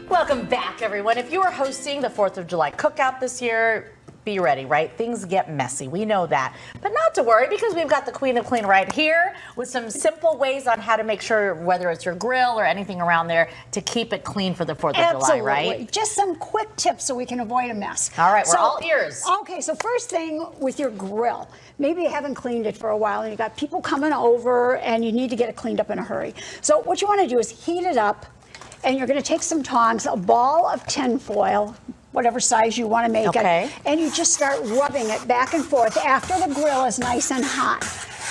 Welcome back, everyone. If you are hosting the 4th of July cookout this year, be ready, right? Things get messy. We know that. But not to worry, because we've got the Queen of Clean right here with some simple ways on how to make sure, whether it's your grill or anything around there, to keep it clean for the 4th of July, right? Just some quick tips so we can avoid a mess. All right, we're all ears. Okay, so first thing with your grill, maybe you haven't cleaned it for a while and you got people coming over and you need to get it cleaned up in a hurry. So what you want to do is heat it up, and you're going to take some tongs, a ball of tin foil, whatever size you want to make it, and you just start rubbing it back and forth after the grill is nice and hot.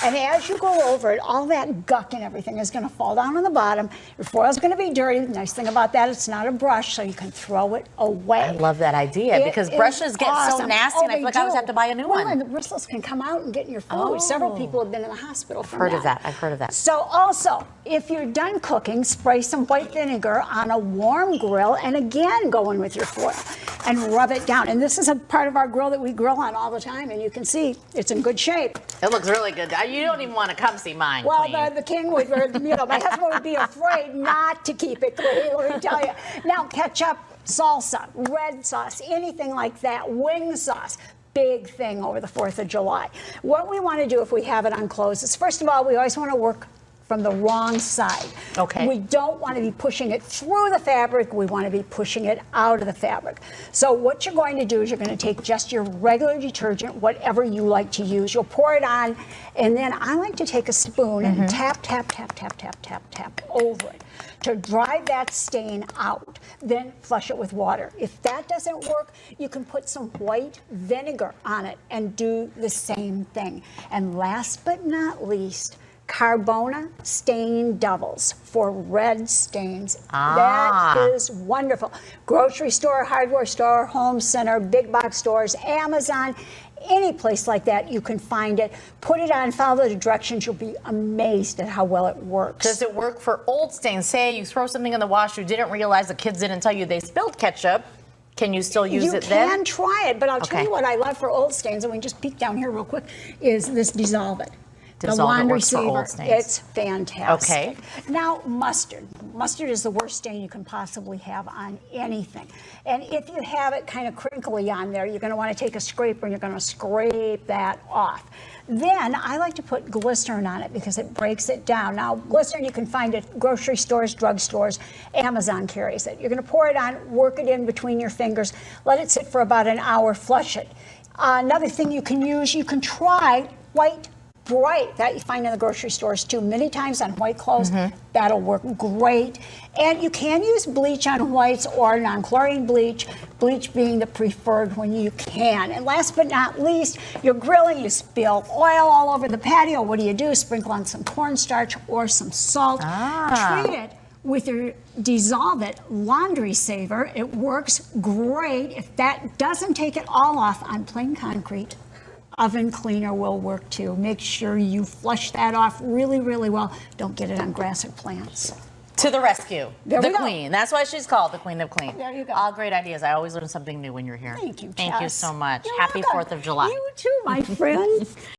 And as you go over it, all that guck and everything is going to fall down on the bottom. Your foil's going to be dirty. The nice thing about that, it's not a brush, so you can throw it away. I love that idea, because brushes get so nasty, and I feel like I always have to buy a new one. And the bristles can come out and get in your food. Several people have been in the hospital from that. I've heard of that. So also, if you're done cooking, spray some white vinegar on a warm grill, and again, go in with your foil and rub it down. And this is a part of our grill that we grill on all the time, and you can see it's in good shape. It looks really good. You don't even want to come see mine. Well, the king would, my husband would be afraid not to keep it clean, let me tell you. Now, ketchup, salsa, red sauce, anything like that, wing sauce. Big thing over the 4th of July. What we want to do if we have it on clothes is, first of all, we always want to work from the wrong side. Okay. We don't want to be pushing it through the fabric. We want to be pushing it out of the fabric. So what you're going to do is you're going to take just your regular detergent, whatever you like to use. You'll pour it on, and then I like to take a spoon and tap, tap, tap, tap, tap, tap, tap over it to drive that stain out. Then flush it with water. If that doesn't work, you can put some white vinegar on it and do the same thing. And last but not least, Carbona stain doubles for red stains. That is wonderful. Grocery store, hardware store, home center, big box stores, Amazon, any place like that, you can find it. Put it on, follow the directions. You'll be amazed at how well it works. Does it work for old stains? Say you throw something in the wash, you didn't realize the kids didn't tell you they spilled ketchup. Can you still use it then? You can try it, but I'll tell you what I love for old stains, and we just peek down here real quick, is this Dissolve It. The laundry saver, it's fantastic. Okay. Now, mustard. Mustard is the worst stain you can possibly have on anything. And if you have it kind of crinkly on there, you're going to want to take a scraper and you're going to scrape that off. Then I like to put glycerin on it because it breaks it down. Now, glycerin you can find at grocery stores, drugstores, Amazon carries it. You're going to pour it on, work it in between your fingers, let it sit for about an hour, flush it. Another thing you can use, you can try white Bright, that you find in the grocery stores too, many times on white clothes. That'll work great. And you can use bleach on whites or non-chlorine bleach, bleach being the preferred when you can. And last but not least, you're grilling, you spill oil all over the patio. What do? Sprinkle on some cornstarch or some salt. Treat it with your Dissolve It laundry saver. It works great. If that doesn't take it all off on plain concrete, oven cleaner will work too. Make sure you flush that off really, really well. Don't get it on grass or plants. To the rescue. There we the go. Queen. That's why she's called the Queen of Clean. There you go. All great ideas. I always learn something new when you're here. Thank you, Thank you so much. You're Happy welcome. 4th of July. You too, my friend.